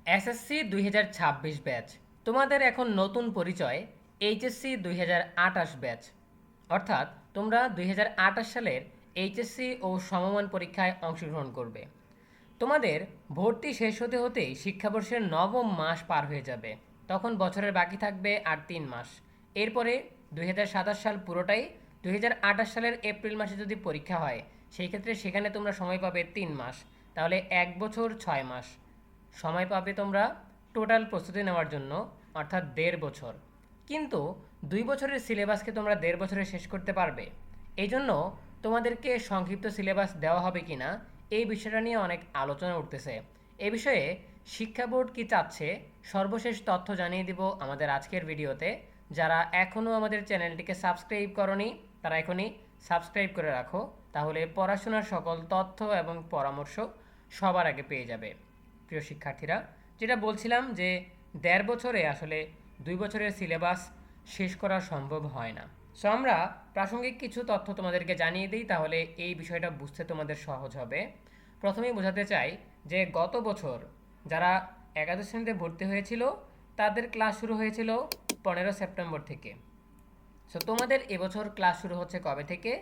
SSC 2026 batch, তোমাদের এখন নতুন পরিচয় এইচএসসি 2028 ব্যাচ। অর্থাৎ তোমরা 2028 সালের এইচএসসি ও সমমান পরীক্ষায় অংশগ্রহণ করবে। তোমাদের ভর্তি শেষ হতে হতেই শিক্ষাবর্ষের নবম মাস পার হয়ে যাবে। তখন বছরের বাকি থাকবে আর 3 মাস। এরপরে 2027 সাল পুরোটাই 2028 সালের এপ্রিল মাসে যদি পরীক্ষা হয়, সেই ক্ষেত্রে সেখানে তোমরা সময় পাবে 3 মাস। তাহলে 1 বছর 6 মাস সময় পাবে তোমরা টোটাল প্রস্তুতি নেওয়ার জন্য, অর্থাৎ 1.5 বছর। কিন্তু 2 বছরের সিলেবাসকে তোমরা 1.5 বছরে শেষ করতে পারবে। এই জন্য তোমাদেরকে সংক্ষিপ্ত সিলেবাস দেওয়া হবে কি না, এই বিষয়টা নিয়ে অনেক আলোচনা উঠতেছে। এ বিষয়ে শিক্ষা বোর্ড কি চাচ্ছে, সর্বশেষ তথ্য জানিয়ে দিব আমাদের আজকের ভিডিওতে। যারা এখনও আমাদের চ্যানেলটিকে সাবস্ক্রাইব করনি, তারা এখনই সাবস্ক্রাইব করে রাখো, তাহলে পড়াশোনার সকল তথ্য এবং পরামর্শ সবার আগে পেয়ে যাবে। প্রিয় শিক্ষার্থীরা, যেটা বলছিলাম যে 1.5 বছরে আসলে 2 বছরের সিলেবাস শেষ করা সম্ভব হয় না। সো আমরা প্রাসঙ্গিক কিছু তথ্য তোমাদেরকে জানিয়ে দিই, তাহলে এই বিষয়টা বুঝতে তোমাদের সহজ হবে। প্রথমেই বোঝাতে চাই যে গত বছর যারা একাদশ শ্রেণীতে ভর্তি হয়েছিল, তাদের ক্লাস শুরু হয়েছিল 15 সেপ্টেম্বর থেকে। সো তোমাদের এবছর ক্লাস শুরু হচ্ছে কবে থেকে?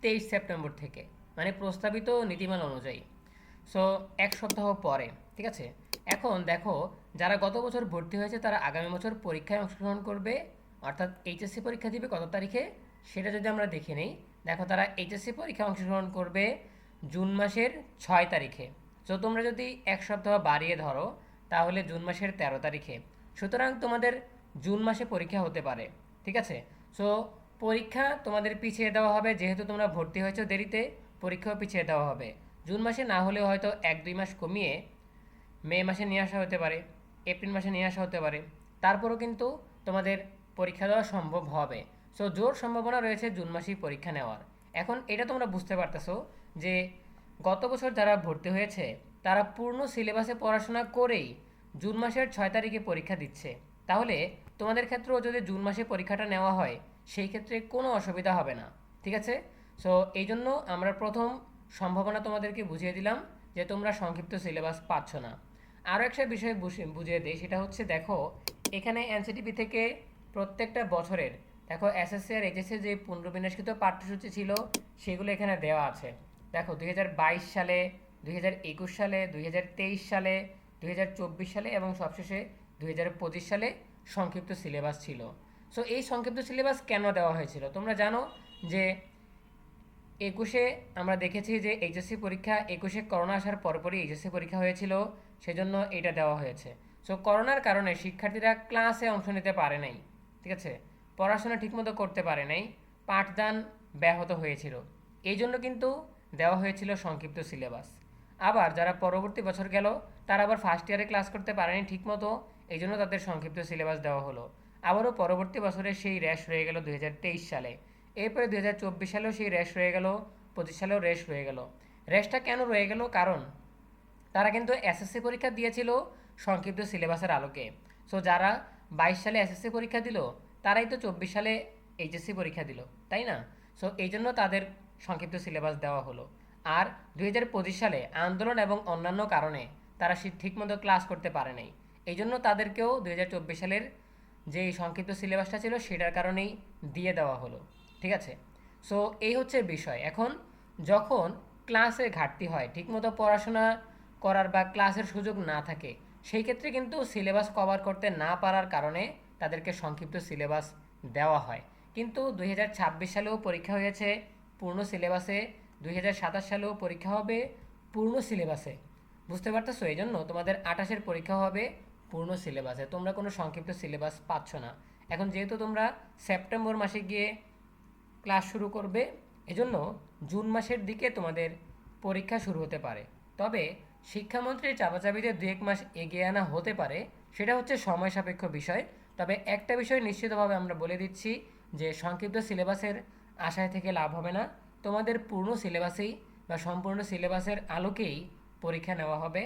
23 সেপ্টেম্বর থেকে, মানে প্রস্তাবিত নীতিমালা অনুযায়ী। সো 1 সপ্তাহ পরে, ঠিক আছে। এখন দেখো, যারা গত বছর ভর্তি হয়েছে তারা আগামী বছর পরীক্ষায় অংশগ্রহণ করবে, অর্থাৎ এইচএসসি পরীক্ষা দিবে কত তারিখে সেটা যদি আমরা দেখে নিই। দেখো, তারা এইচএসসি পরীক্ষায় অংশগ্রহণ করবে জুন মাসের 6 তারিখে। সো তোমরা যদি 1 সপ্তাহ বাড়িয়ে ধরো, তাহলে জুন মাসের 13 তারিখে। সুতরাং তোমাদের জুন মাসে পরীক্ষা হতে পারে, ঠিক আছে। সো পরীক্ষা তোমাদের পিছিয়ে দেওয়া হবে, যেহেতু তোমরা ভর্তি হয়েছো দেরিতে, পরীক্ষাও পিছিয়ে দেওয়া হবে। জুন মাসে না হলেও হয়তো 1-2 মাস কমিয়ে মে মাসে নিয়ে আসা হতে পারে, এপ্রিল মাসে নিয়ে আসা হতে পারে। তারপরও কিন্তু তোমাদের পরীক্ষা দেওয়া সম্ভব হবে। সো জোর সম্ভাবনা রয়েছে জুন মাসেই পরীক্ষা নেওয়ার। এখন এটা তোমরা বুঝতে পারতেছো যে গত বছর যারা ভর্তি হয়েছে তারা পূর্ণ সিলেবাসে পড়াশোনা করেই জুন মাসের 6 তারিখে পরীক্ষা দিচ্ছে। তাহলে তোমাদের ক্ষেত্রেও যদি জুন মাসে পরীক্ষাটা নেওয়া হয়, সেই ক্ষেত্রে কোনো অসুবিধা হবে না, ঠিক আছে। সো এই জন্য আমরা প্রথম সম্ভাবনা তোমাদেরকে বুঝিয়ে দিলাম যে তোমরা সংক্ষিপ্ত সিলেবাস পাচ্ছ না। আরও একটা বিষয় বুঝিয়ে দিই, সেটা হচ্ছে দেখো, এখানে এনসিটিভি থেকে প্রত্যেকটা বছরের, দেখো এসএসসি আর এইচএসসি যে পুনর্বিন্যাসকৃত পাঠ্যসূচি ছিল সেগুলো এখানে দেওয়া আছে। দেখো 2022 সালে, 2021 সালে, 2023 সালে, 2024 সালে এবং সবশেষে 2025 সালে সংক্ষিপ্ত সিলেবাস ছিল। সো এই সংক্ষিপ্ত সিলেবাস কেন দেওয়া হয়েছিল তোমরা জানো যে 21-এ আমরা দেখেছি যে এইচএসসি পরীক্ষা, 21-এ করোনা আসার পরপরই এইচএসসি পরীক্ষা হয়েছিল, সেজন্য এটা দেওয়া হয়েছে। সো করোনার কারণে শিক্ষার্থীরা ক্লাসে অংশ নিতে পারে নাই, ঠিক আছে, পড়াশোনা ঠিকমতো করতে পারে নাই, পাঠদান ব্যাহত হয়েছিল। এই জন্য কিন্তু দেওয়া হয়েছিল সংক্ষিপ্ত সিলেবাস। আবার যারা পরবর্তী বছর গেল, তারা আবার ফার্স্ট ইয়ারে ক্লাস করতে পারেনি ঠিকমতো, এই জন্য তাদের সংক্ষিপ্ত সিলেবাস দেওয়া হলো। আবারও পরবর্তী বছরে সেই র্যাশ রয়ে গেল 2023 সালে। এরপরে 2024 সালেও সেই র্যাশ রয়ে গেল, 25 সালেও র্যাশ রয়ে গেল। র্যাশটা কেন রয়ে গেল? কারণ তারা কিন্তু এসএসসি পরীক্ষা দিয়েছিল সংক্ষিপ্ত সিলেবাসের আলোকে। সো যারা 22 সালে এসএসসি পরীক্ষা দিল, তারাই তো 24 সালে এইচএসসি পরীক্ষা দিল, তাই না? সো এই জন্য তাদের সংক্ষিপ্ত সিলেবাস দেওয়া হলো। আর 2025 সালে আন্দোলন এবং অন্যান্য কারণে তারা ঠিকমতো ক্লাস করতে পারে নাই, এই জন্য তাদেরকেও 2024 সালের যে সংক্ষিপ্ত সিলেবাসটা ছিল সেটার কারণেই দিয়ে দেওয়া হলো, ঠিক আছে। সো এই হচ্ছে বিষয়। এখন যখন ক্লাসে ঘাটতি হয়, ঠিকমতো পড়াশোনা করার বা ক্লাসের সুযোগ না থাকে, সেই ক্ষেত্রে কিন্তু সিলেবাস কভার করতে না পারার কারণে তাদেরকে সংক্ষিপ্ত সিলেবাস দেওয়া হয়। কিন্তু 2026 সালেও পরীক্ষা হয়েছে পূর্ণ সিলেবাসে, 2027 সালেও পরীক্ষা হবে পূর্ণ সিলেবাসে, বুঝতে পারতেছো? এই জন্য তোমাদের 28-এর পরীক্ষা হবে পূর্ণ সিলেবাসে, তোমরা কোনো সংক্ষিপ্ত সিলেবাস পাচ্ছ না। এখন যেহেতু তোমরা সেপ্টেম্বর মাসে গিয়ে ক্লাস শুরু করবে, এজন্য জুন মাসের দিকে তোমাদের পরীক্ষা শুরু হতে পারে। তবে শিক্ষামন্ত্রীর চাপাচাপিতে 2-1 মাস এগিয়ে আনা হতে পারে, সেটা হচ্ছে সময় সাপেক্ষ বিষয়। তবে একটা বিষয় নিশ্চিতভাবে আমরা বলে দিচ্ছি যে সংক্ষিপ্ত সিলেবাসের আশায় থেকে লাভ হবে না, তোমাদের পূর্ণ সিলেবাসেই বা সম্পূর্ণ সিলেবাসের আলোকেই পরীক্ষা নেওয়া হবে,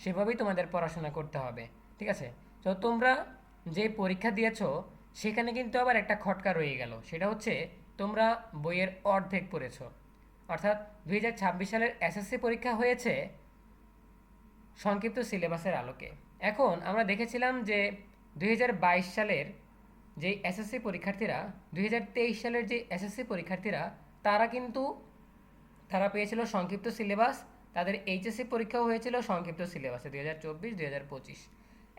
সেভাবেই তোমাদের পড়াশোনা করতে হবে, ঠিক আছে। তো তোমরা যে পরীক্ষা দিয়েছো সেখানে কিন্তু আবার একটা খটকা রয়ে গেল, সেটা হচ্ছে তোমরা বইয়ের অর্ধেক পড়েছো। অর্থাৎ 2026 সালের এসএসসি পরীক্ষা হয়েছে সংক্ষিপ্ত সিলেবাসের আলোকে। এখন আমরা দেখেছিলাম যে 2022 সালের যে এসএসসি পরীক্ষার্থীরা 2023 সালের যে এসএসসি পরীক্ষার্থীরা তারা কিন্তু তারা পেয়েছিল সংক্ষিপ্ত সিলেবাস। তাদের এইচএসসি পরীক্ষাও হয়েছিল সংক্ষিপ্ত সিলেবাসে 2024-2025।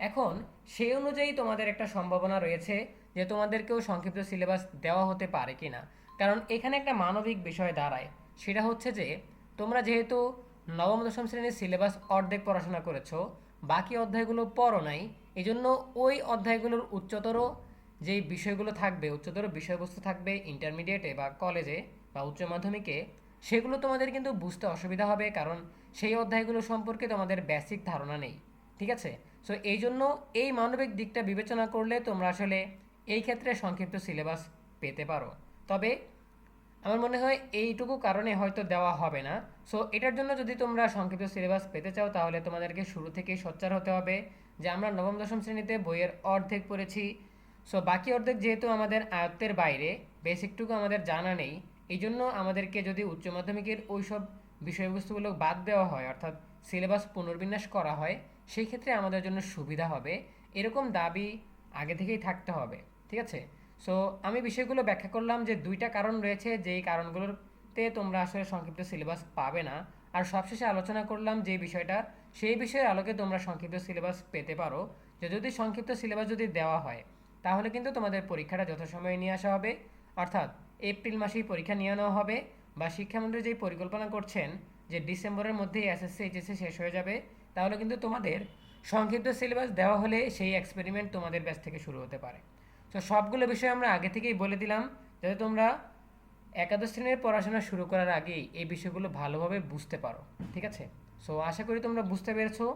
এখন সেই অনুযায়ী তোমাদের একটা সম্ভাবনা রয়েছে যে তোমাদেরকেও সংক্ষিপ্ত সিলেবাস দেওয়া হতে পারে কি না। কারণ এখানে একটা মানবিক বিষয় দাঁড়ায়, সেটা হচ্ছে যে তোমরা যেহেতু নবম দশম শ্রেণীর সিলেবাস অর্ধেক পড়াশোনা করেছো, বাকি অধ্যায়গুলো পড়ো নাই, এই জন্য ওই অধ্যায়গুলোর উচ্চতর যেই বিষয়গুলো থাকবে, উচ্চতর বিষয়বস্তু থাকবে ইন্টারমিডিয়েটে বা কলেজে বা উচ্চ মাধ্যমিকে, সেগুলো তোমাদের কিন্তু বুঝতে অসুবিধা হবে, কারণ সেই অধ্যায়গুলো সম্পর্কে তোমাদের বেসিক ধারণা নেই। ঠিক আছে? সো এই জন্য এই মানবিক দিকটা বিবেচনা করলে তোমরা আসলে এই ক্ষেত্রে সংক্ষিপ্ত সিলেবাস পেতে পারো। তবে আমার মনে হয় এইটুকু কারণে হয়তো দেওয়া হবে না। সো এটার জন্য যদি তোমরা সংক্ষিপ্ত সিলেবাস পেতে চাও তাহলে তোমাদেরকে শুরু থেকেই সোচ্চার হতে হবে যে আমরা নবম দশম শ্রেণীতে বইয়ের অর্ধেক পড়েছি। সো বাকি অর্ধেক যেহেতু আমাদের আয়ত্তের বাইরে, বেসিকটুকু আমাদের জানা নেই, এই জন্য আমাদেরকে যদি উচ্চ মাধ্যমিকের ওই সব বিষয়বস্তুগুলো বাদ দেওয়া হয়, অর্থাৎ সিলেবাস পুনর্বিন্যাস করা হয়, সেই ক্ষেত্রে আমাদের জন্য সুবিধা হবে, এরকম দাবি আগে থেকেই থাকতে হবে। ঠিক আছে? সো আমি বিষয়গুলো ব্যাখ্যা করলাম যে দুইটা কারণ রয়েছে যেই কারণগুলোতে তোমরা আসলে সংক্ষিপ্ত সিলেবাস পাবে না। আর সবশেষে আলোচনা করলাম যে বিষয়টা, সেই বিষয়ের আলোকে তোমরা সংক্ষিপ্ত সিলেবাস পেতে পারো, যে যদি সংক্ষিপ্ত সিলেবাস যদি দেওয়া হয় তাহলে কিন্তু তোমাদের পরীক্ষাটা যথাসময়ে নিয়ে আসা হবে। অর্থাৎ এপ্রিল মাসেই পরীক্ষা নিয়ে নেওয়া হবে, বা শিক্ষামন্ত্রী যেই পরিকল্পনা করছেন যে ডিসেম্বরের মধ্যেই এসএসসি এইচএসসি শেষ হয়ে যাবে, তাহলে কিন্তু তোমাদের সংক্ষিপ্ত সিলেবাস দেওয়া হলে সেই এক্সপেরিমেন্ট তোমাদের ব্যাচ থেকে শুরু হতে পারে। তো সবগুলো বিষয় আমরা আগে থেকেই বলে দিলাম যাতে তোমরা একাদশ শ্রেণীর পড়াশোনা শুরু করার আগেই এই বিষয়গুলো ভালোভাবে বুঝতে পারো। ঠিক আছে? সো আশা করি তোমরা বুঝতে পেরেছো।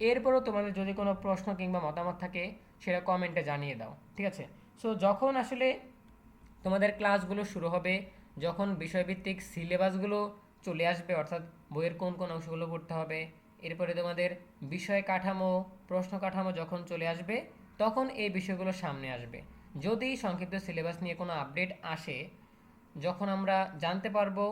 এরপরও তোমাদের যদি কোনো প্রশ্ন কিংবা মতামত থাকে সেটা কমেন্টে জানিয়ে দাও। ঠিক আছে? সো যখন আসলে তোমাদের ক্লাসগুলো শুরু হবে, যখন বিষয়ভিত্তিক সিলেবাসগুলো চলে আসবে, অর্থাৎ বইয়ের কোন কোন অংশগুলো পড়তে হবে, এরপরে তোমাদের বিষয় কাঠামো, প্রশ্ন কাঠামো যখন চলে আসবে, তখন এই বিষয়গুলো সামনে আসবে। যদি সংক্ষিপ্ত সিলেবাস নিয়ে কোনো আপডেট আসে, যখন আমরা জানতে পারবো,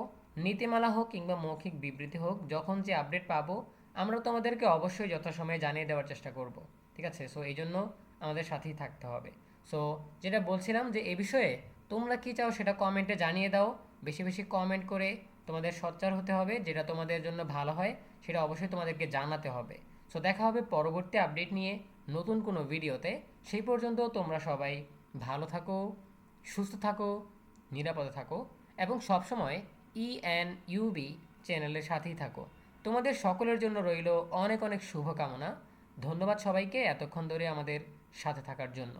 নীতিমালা হোক কিংবা মৌখিক বিবৃতি হোক, যখন যে আপডেট পাবো আমরা তোমাদেরকে অবশ্যই যথাসময়ে জানিয়ে দেওয়ার চেষ্টা করব। ঠিক আছে? সো এই জন্য আমাদের সাথেই থাকতে হবে। সো যেটা বলছিলাম যে এই বিষয়ে তোমরা কি চাও সেটা কমেন্টে জানিয়ে দাও। বেশি বেশি কমেন্ট করে তোমাদের সোচ্চার হতে হবে, যেটা তোমাদের জন্য ভালো হয় সেটা অবশ্যই তোমাদেরকে জানাতে হবে। সো দেখা হবে পরবর্তী আপডেট নিয়ে নতুন কোনো ভিডিওতে। সেই পর্যন্ত তোমরা সবাই ভালো থাকো, সুস্থ থাকো, নিরাপদে থাকো, এবং সবসময় ইএনইউবি চ্যানেলের সাথেই থাকো। তোমাদের সকলের জন্য রইল অনেক অনেক শুভকামনা। ধন্যবাদ সবাইকে এতক্ষণ ধরে আমাদের সাথে থাকার জন্য।